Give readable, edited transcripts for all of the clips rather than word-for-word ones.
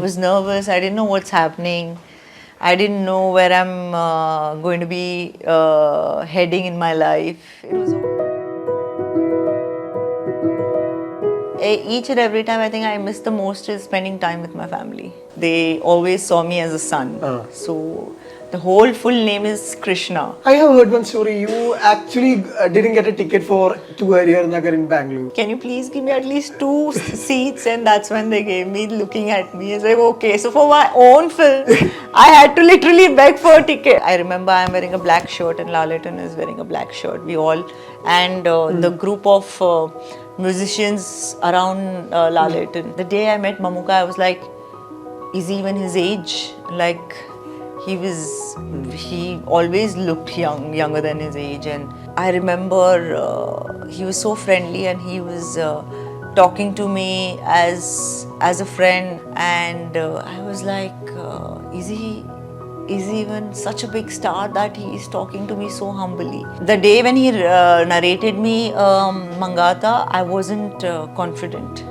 was nervous. I didn't know what's happening. I didn't know where I'm going to be heading in my life. It was each and every time I think I miss the most is spending time with my family. They always saw me as a son. So the whole full name is Krishna. I have heard one story. You actually didn't get a ticket for Tuariya Nagar in Bangalore. Can you please give me at least 2 seats? And that's when they gave me, looking at me. It's like, okay, so for my own film, I had to literally beg for a ticket. I remember I'm wearing a black shirt and Lalaton is wearing a black shirt. We all, and the group of musicians around Lalaton. The day I met Mamuka, I was like, is he even his age? Like, he always looked younger than his age, and I remember he was so friendly and he was talking to me as a friend, and I was like, is he even such a big star that he is talking to me so humbly? The day when he narrated me Mankatha, I wasn't confident.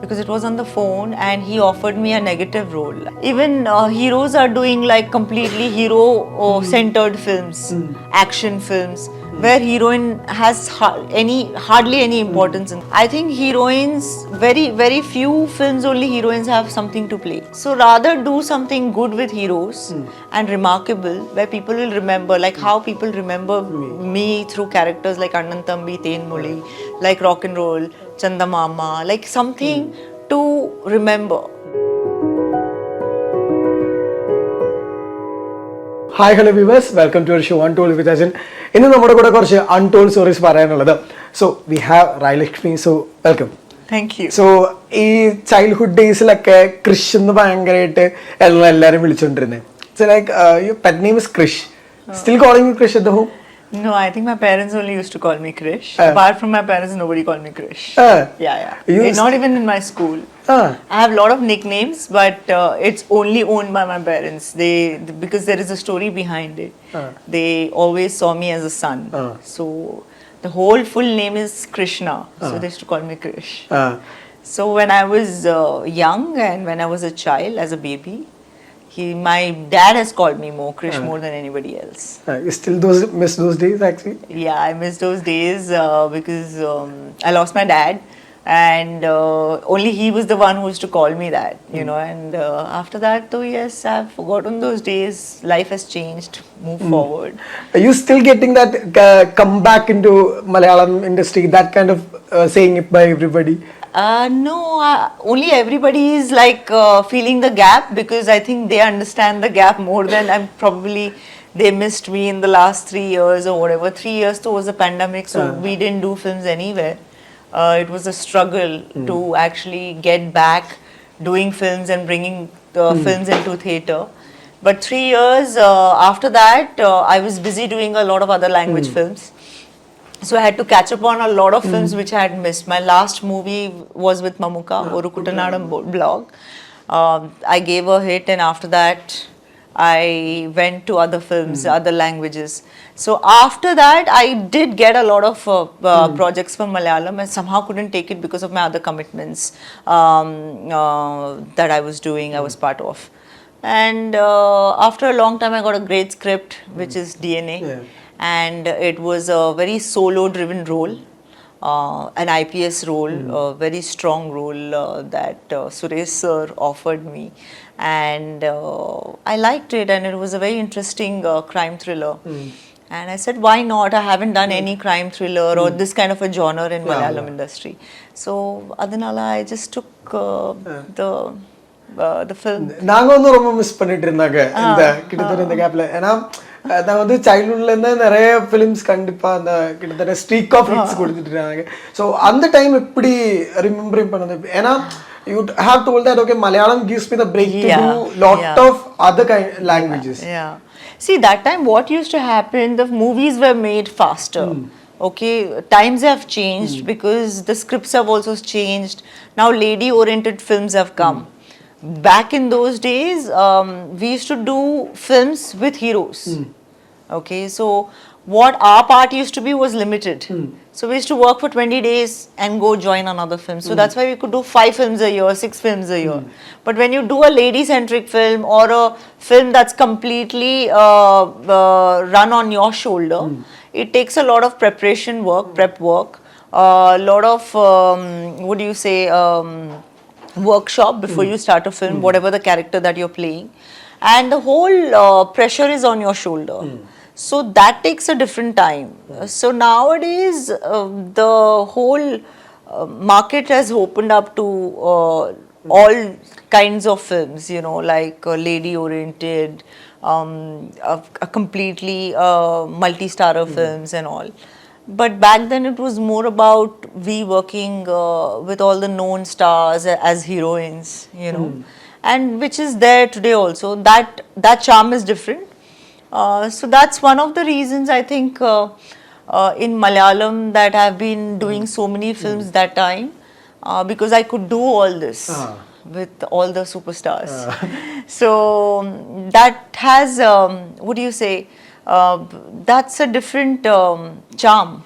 Because it was on the phone and he offered me a negative role. Even heroes are doing like completely hero-centered films, action films, where heroine has hardly any importance. I think heroines, very few films only heroines have something to play. So rather do something good with heroes and remarkable, where people will remember, like how people remember me through characters like Annan Thambi, Then Moli, like Rock and Roll, Chandamama, like something to remember. Hi, hello viewers. Welcome to our show Untold with Ajin. In the number Untold stories. So we have Rai Lakshmi. So welcome. Thank you. So in childhood days, like Christian, so like your pet name is Krish. Still calling you Krish at the home? No, I think my parents only used to call me Krish. Apart from my parents, nobody called me Krish. Yeah. Not even in my school. I have a lot of nicknames, but it's only owned by my parents. Because there is a story behind it. They always saw me as a son. So the whole full name is Krishna. So they used to call me Krish. So when I was young and when I was a child, as a baby, my dad has called me more Krish more than anybody else. You still miss those days actually? Yeah, I miss those days because I lost my dad, and only he was the one who used to call me that, you know. And after that, though, yes, I've forgotten those days. Life has changed. Move forward. Are you still getting that come back into Malayalam industry? That kind of saying it by everybody? No, only everybody is like feeling the gap, because I think they understand the gap more than they missed me in the last 3 years or whatever. 3 years though was a pandemic, so we didn't do films anywhere. It was a struggle to actually get back doing films and bringing films into theatre. But 3 years after that, I was busy doing a lot of other language films. So I had to catch up on a lot of films which I had missed. My last movie was with Mamuka, Oru Kuttanadam blog. I gave a hit, and after that I went to other films, other languages. So after that I did get a lot of projects from Malayalam, and somehow couldn't take it because of my other commitments that I was doing, I was part of. And after a long time I got a great script, which is DNA. And it was a very solo-driven role, an IPS role, a very strong role that Suresh sir offered me, and I liked it, and it was a very interesting crime thriller. And I said, why not? I haven't done any crime thriller or this kind of a genre in Malayalam industry. So Adanala, I just took the film. I miss the childhood films the streak of hits. So at the time remember you have told that okay, Malayalam gives me the break to do lot of other languages. See, that time what used to happen, the movies were made faster. Okay, times have changed because the scripts have also changed. Now lady oriented films have come. Back in those days, we used to do films with heroes. Okay, so what our part used to be was limited. So we used to work for 20 days and go join another film. So that's why we could do 5 films a year, 6 films a year. But when you do a lady-centric film or a film that's completely run on your shoulder, it takes a lot of preparation work, prep work, a lot of, what do you say, workshop before you start a film, whatever the character that you're playing. And the whole pressure is on your shoulder. So that takes a different time. So nowadays, the whole market has opened up to all kinds of films, you know, like lady-oriented, a completely multi-starrer films and all. But back then it was more about we working with all the known stars as heroines, you know, and which is there today also. That charm is different. So that's one of the reasons I think in Malayalam that I've been doing so many films that time because I could do all this with all the superstars. So that has, what do you say, that's a different charm.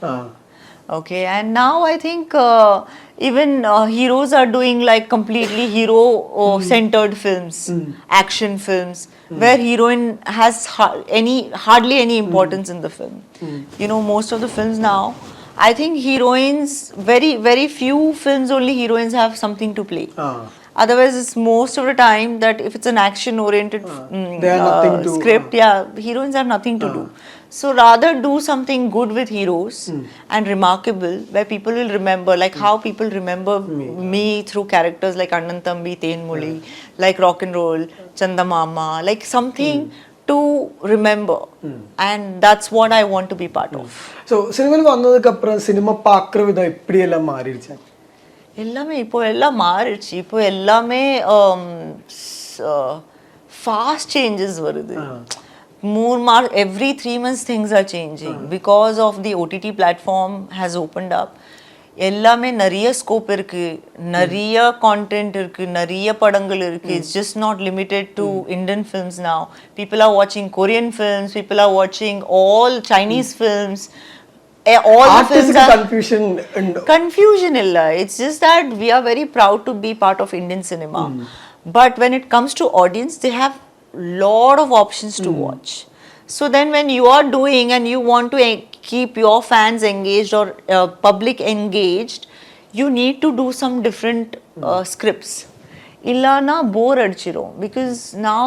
Okay, and now I think even heroes are doing like completely hero-centered films, action films, where heroine has hardly any importance in the film. You know, most of the films now, I think heroines, very few films only heroines have something to play. Otherwise, it's most of the time that if it's an action-oriented script, heroines have nothing to do. So rather do something good with heroes and remarkable, where people will remember, like how people remember me through characters like Annan Thambi, Thenmozhi, like Rock and Roll, Chandamama, like something to remember. And that's what I want to be part of. So, cinema வந்ததுக்கு அப்புறம் cinema பார்க்குற விதம் எப்படி எல்லாம் மாறிடுச்சு? எல்லாமே இப்போ எல்லாம் மாறிடுச்சு. இப்போ எல்லாமே fast changes வருது. Every 3 months things are changing because of the OTT platform has opened up. எல்லாமே நிறைய ஸ்கோப் இருக்கு, நிறைய கான்டென்ட் இருக்கு, நிறைய படங்கள் இருக்கு. It's just not limited to Indian films now. People are watching Korean films, people are watching all Chinese films. All the films are confusion illa. It's just that we are very proud to be part of Indian cinema. But when it comes to audience, they have lot of options to watch. So then when you are doing and you want to keep your fans engaged or public engaged, you need to do some different scripts. Illana bore adichirom, because now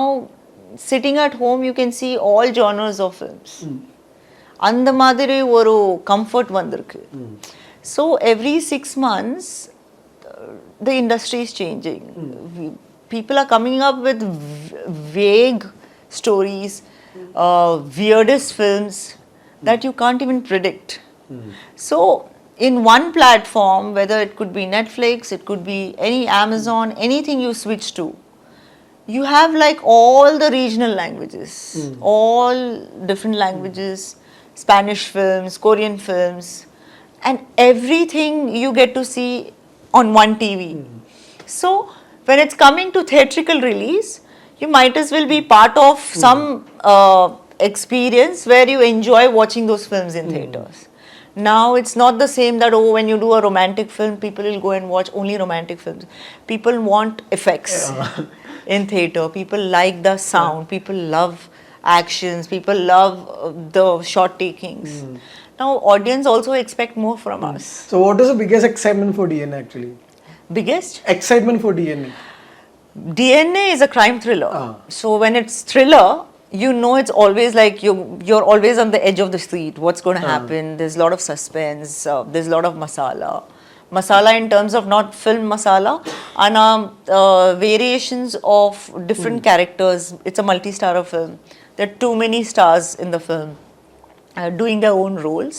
sitting at home you can see all genres of films. அந்த மாதிரி ஒரு comfort வந்திருக்கு. So every 6 months the industry is changing. People are coming up with vague stories, weirdest films that you can't even predict. So in one platform, whether it could be Netflix, it could be any Amazon, anything you switch to, you have like all the regional languages, all different languages, Spanish films, Korean films, and everything you get to see on one TV. So when it's coming to theatrical release, you might as well be part of some experience where you enjoy watching those films in theaters. Now it's not the same that when you do a romantic film, people will go and watch only romantic films. People want effects in theater. People like the sound. People love actions, people love the shot takings. Now audience also expect more from us. So what is the biggest excitement for DNA actually? Biggest? Excitement for DNA. DNA is a crime thriller. So when it's thriller, you know it's always like you're always on the edge of the seat. What's going to happen? There's a lot of suspense. There's a lot of masala. Masala in terms of not film masala, and variations of different characters. It's a multi-starrer film. There are too many stars in the film doing their own roles.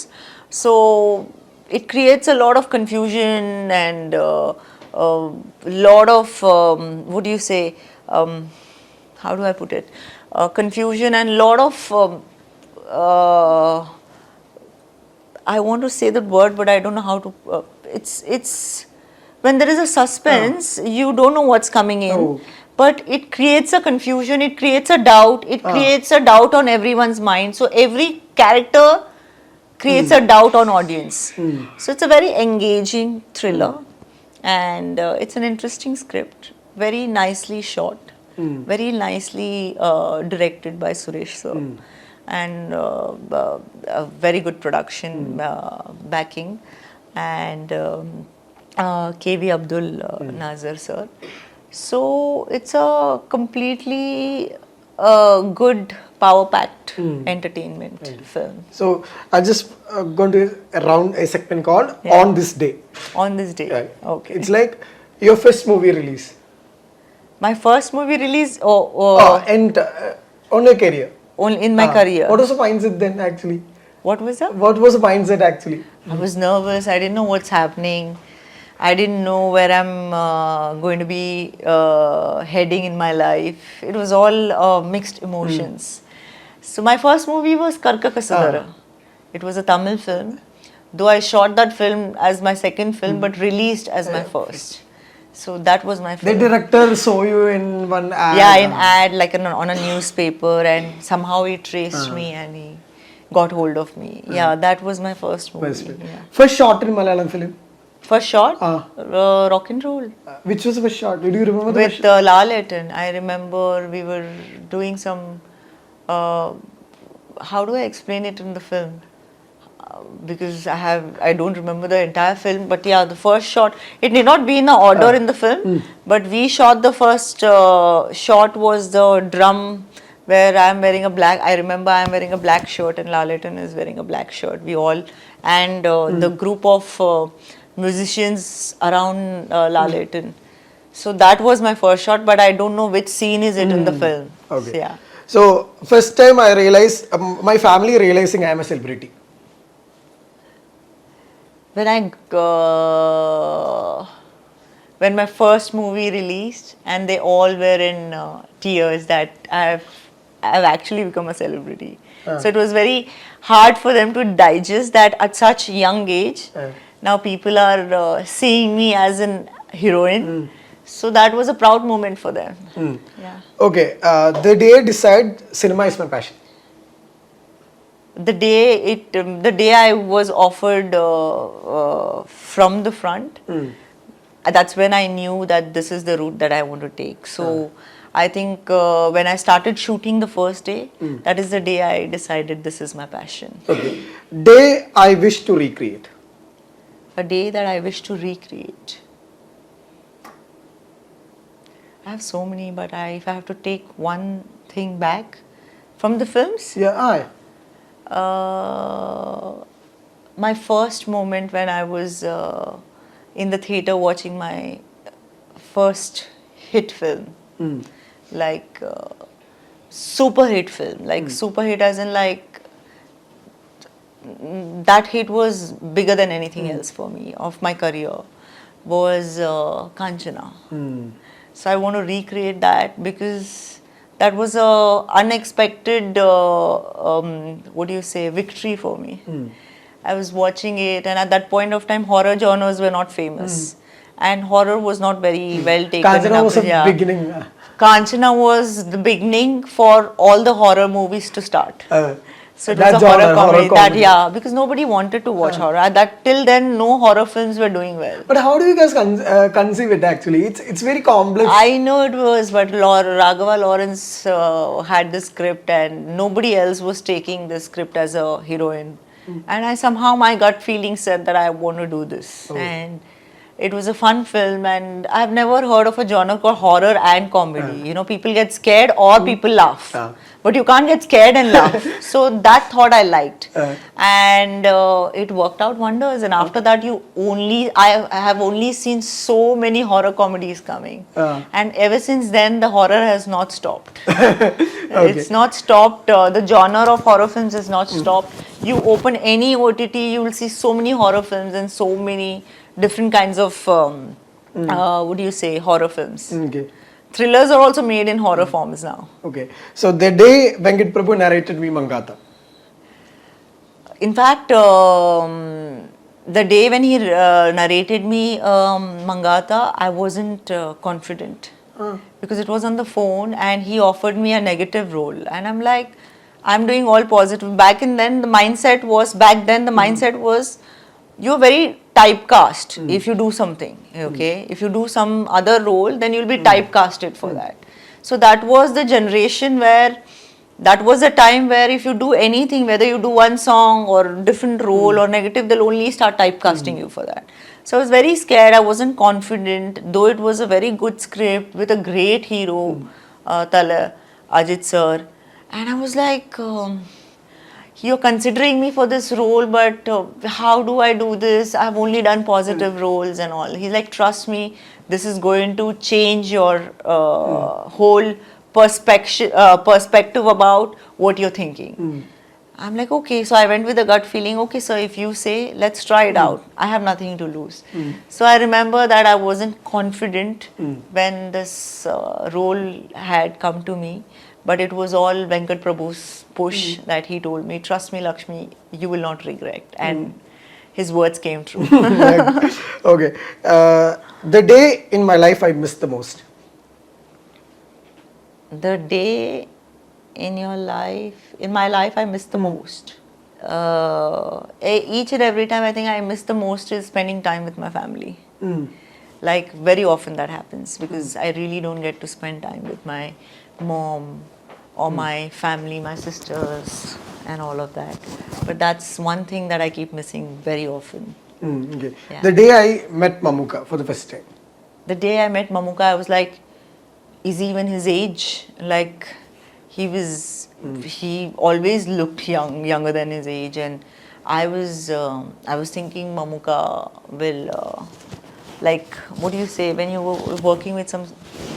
So it creates a lot of confusion and a lot of, what do you say, how do I put it, confusion and lot of, I want to say that word but I don't know how to, it's when there is a suspense, you don't know what's coming in. But it creates a confusion, it creates a doubt, it creates a doubt on everyone's mind. So every character creates a doubt on audience. So it's a very engaging thriller, and it's an interesting script, very nicely shot, very nicely directed by Suresh sir, and a very good production backing, and KV Abdul Nazar sir. So it's a completely good power-packed entertainment film. So I just going to round a segment called Yeah. On This Day. On this day. Right. Okay. It's like your first movie release. My first movie release And on your career. only in my career. What was the mindset then actually? What was that? What was the mindset actually? I was nervous. I didn't know what's happening. I didn't know where I'm going to be heading in my life. It was all mixed emotions. So my first movie was Karka Kasadara. It was a Tamil film. Though I shot that film as my second film, but released as my first. So that was my The film. director saw you in one ad. Yeah, in ad, like on a newspaper, and somehow he traced me and he got hold of me. Yeah, that was my first movie. First film. Yeah. First shot in Malayalam film. First shot, Ah. rock and roll. Which was the first shot? Do you remember the With Laleton. I remember we were doing some. How do I explain it in the film? Because I don't remember the entire film, but yeah, the first shot, it need not be in the order in the film, but we shot the first shot was the drum where I remember I'm wearing a black shirt and Laleton is wearing a black shirt. We all, and the group of musicians around Laleton. So that was my first shot, but I don't know which scene is it in the film. Okay. So, yeah. So first time I realized, my family realizing I am a celebrity. When my first movie released and they all were in tears that I've actually become a celebrity. So it was very hard for them to digest that at such young age. Now people are seeing me as an heroine. So that was a proud moment for them. Yeah. Okay, the day I decide cinema is my passion. The day I was offered from the front, that's when I knew that this is the route that I want to take. So I think when I started shooting the first day, that is the day I decided this is my passion. Okay. Day I wish to recreate. A day that I wish to recreate. I have so many, but if I have to take one thing back from the films, Yeah, my first moment when I was in the theater watching my first hit film, like super hit film, like super hit as in like that hit was bigger than anything else for me of my career, was Kanchana. So I want to recreate that because that was a unexpected, victory for me. I was watching it, and at that point of time, horror genres were not famous, and horror was not very well taken. Kanchana was a Yeah. beginning. Kanchana was the beginning for all the horror movies to start. So it was That a genre, horror comedy. horror comedy. Because nobody wanted to watch horror. That till then, no horror films were doing well. But how do you guys conceive it actually? It's very complex. I know it was, but Raghava Lawrence had the script, and nobody else was taking the script as a heroine. And somehow my gut feeling said that I want to do this. And it was a fun film, and I've never heard of a genre called horror and comedy. People get scared or people laugh. But you can't get scared and laugh. So that thought I liked. And it worked out wonders. And after that, I have only seen so many horror comedies coming. And ever since then, the horror has not stopped. It's not stopped. The genre of horror films has not stopped. You open any OTT, you will see so many horror films and so many different kinds of, horror films. Okay. Thrillers are also made in horror forms now. Okay. So the day Venkat Prabhu narrated me Mankatha. In fact, the day when he narrated me Mankatha, I wasn't confident because it was on the phone and he offered me a negative role. And I'm like, I'm doing all positive. Back then the mindset was you're very typecast if you do something, okay? If you do some other role, then you'll be typecasted for that. So that was the generation where, that was the time where if you do anything, whether you do one song or different role or negative, they'll only start typecasting you for that. So I was very scared, I wasn't confident, though it was a very good script with a great hero, Tala, Ajit sir. And I was like, you're considering me for this role, but how do I do this? I've only done positive roles and all. He's like, trust me, this is going to change your whole perspective about what you're thinking. I'm like, okay. So I went with a gut feeling, okay, so if you say, let's try it out. I have nothing to lose. So I remember that I wasn't confident when this role had come to me. But it was all Venkat Prabhu's push that he told me, trust me, Lakshmi, you will not regret. And his words came true. Okay. The day in my life I missed the most. The day in my life I missed the most. Each and every time I think I miss the most is spending time with my family. Like very often that happens because I really don't get to spend time with my mom or my family, my sisters and all of that. But that's one thing that I keep missing very often. Okay. Yeah. The day I met Mamuka for the first time. The day I met Mamuka, I was like, is he even his age? Like, he always looked younger than his age, and I was thinking Mamuka will, like, what do you say, when you were working with some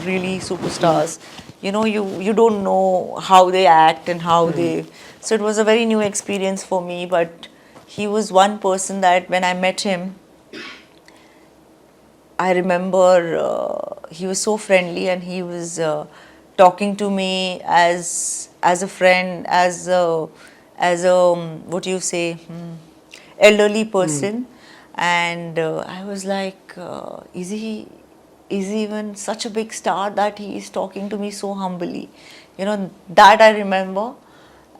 really superstars, you know, you don't know how they act and how they, so it was a very new experience for me, but he was one person that when I met him, I remember he was so friendly and he was talking to me as a friend, as a what do you say, elderly person, and I was like, is he even such a big star that he is talking to me so humbly? You know, that I remember,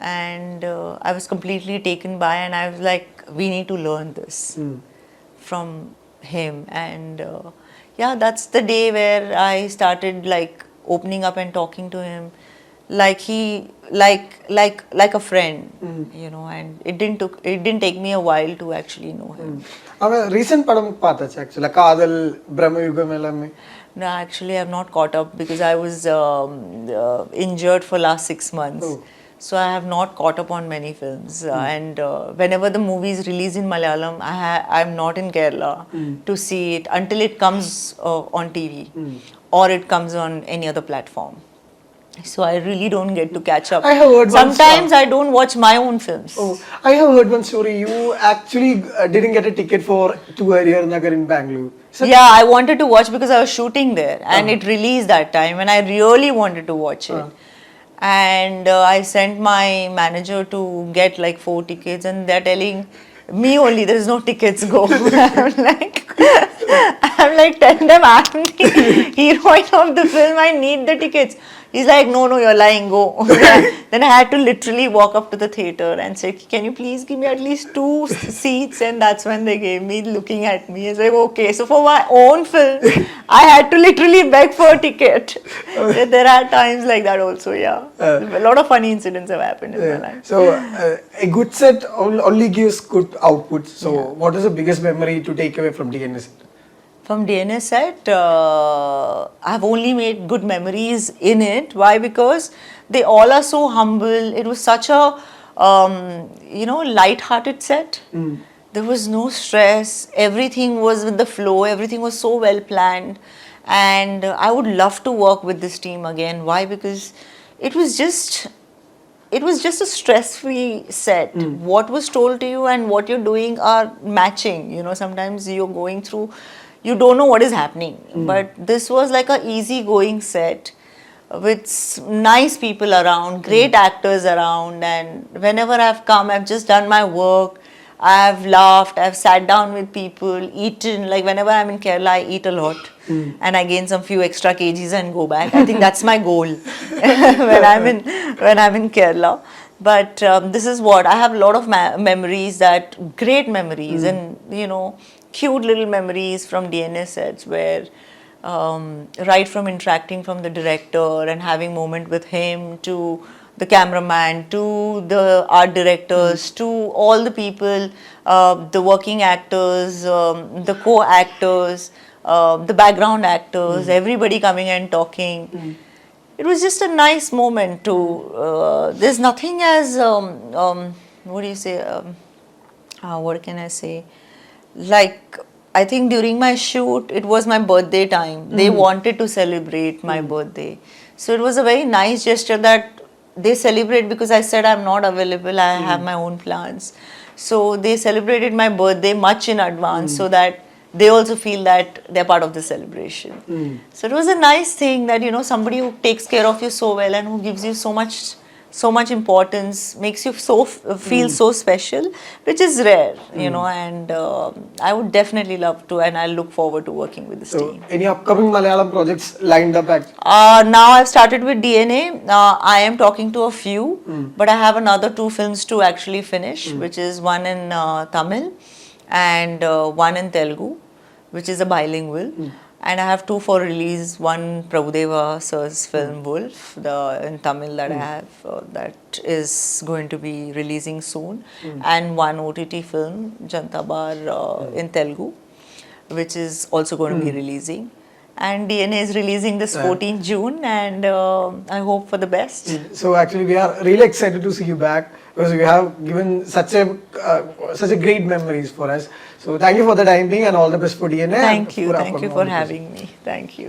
and I was completely taken by, and I was like, we need to learn this from him, and yeah, that's the day where I started like opening up and talking to him like a friend, you know, and it didn't take me a while to actually know him. அவன் recent படம் பார்த்தாச்சு ஆக்சுவலாக காதல் பிரம்மயுகம் எல்லாமே. No, actually I've not caught up because I was injured for last 6 months. So I have not caught up on many films, and whenever the movie is released in Malayalam, I'm not in Kerala to see it until it comes on TV or it comes on any other platform. So I really don't get to catch up. I have heard sometimes I don't watch my own films. Oh, I have heard one story. You actually didn't get a ticket for to Harihar Nagar in Bangalore. So yeah, I wanted to watch because I was shooting there, and it released that time, and I really wanted to watch it. And I sent my manager to get like 4 tickets, and they're telling me only there is no tickets, go. I'm like, tell them I'm the heroine of the film, I need the tickets. He's like, no, you're lying, go. Then I had to literally walk up to the theatre and say, can you please give me at least 2 seats? And that's when they gave me, looking at me. I was like, okay. So for my own film, I had to literally beg for a ticket. There are times like that also, yeah. A lot of funny incidents have happened in my life. So a good set only gives good output. So what is the biggest memory to take away from DNS? From DNS set, I've only made good memories in it. Why? Because they all are so humble. It was such a, light-hearted set. There was no stress. Everything was with the flow. Everything was so well planned. And I would love to work with this team again. Why? Because it was just a stress-free set. What was told to you and what you're doing are matching. You know, sometimes you're going through, you don't know what is happening. But this was like a easy-going set with nice people around, great actors around, and whenever I've come, I've just done my work. I've laughed, I've sat down with people, eaten. Like whenever I'm in Kerala, I eat a lot, and I gain some few extra kgs and go back. I think that's my goal when I'm in Kerala. But this is what I have a lot of memories, that great memories, and cute little memories from DNA sets where right from interacting from the director and having moment with him, to the cameraman, to the art directors, to all the people, the working actors, the co-actors, the background actors, everybody coming and talking. It was just a nice moment to. There's nothing as what do you say? What can I say? Like, I think during my shoot, it was my birthday time. They wanted to celebrate my birthday, so it was a very nice gesture that they celebrate, because I said I'm not available. I have my own plans, so they celebrated my birthday much in advance, so that they also feel that they're part of the celebration. So it was a nice thing that somebody who takes care of you so well and who gives you so much importance, makes you feel so special, which is rare, and I would definitely love to, and I look forward to working with this So, team. any upcoming Malayalam projects lined up at? Now I've started with DNA. I am talking to a few, but I have another 2 films to actually finish, which is one in Tamil and one in Telugu, which is a bilingual. And I have 2 for release. One Prabhudeva sir's film Wolf, in Tamil, that I have, that is going to be releasing soon, and one OTT film, Janta Bar, in Telugu, which is also going to be releasing. And DNA is releasing this 14th June, and I hope for the best. So actually, we are really excited to see you back, because you have given such a great memories for us. So thank you for the time being, and all the best for DNA. Thank you upcoming for projects. having me. Thank you.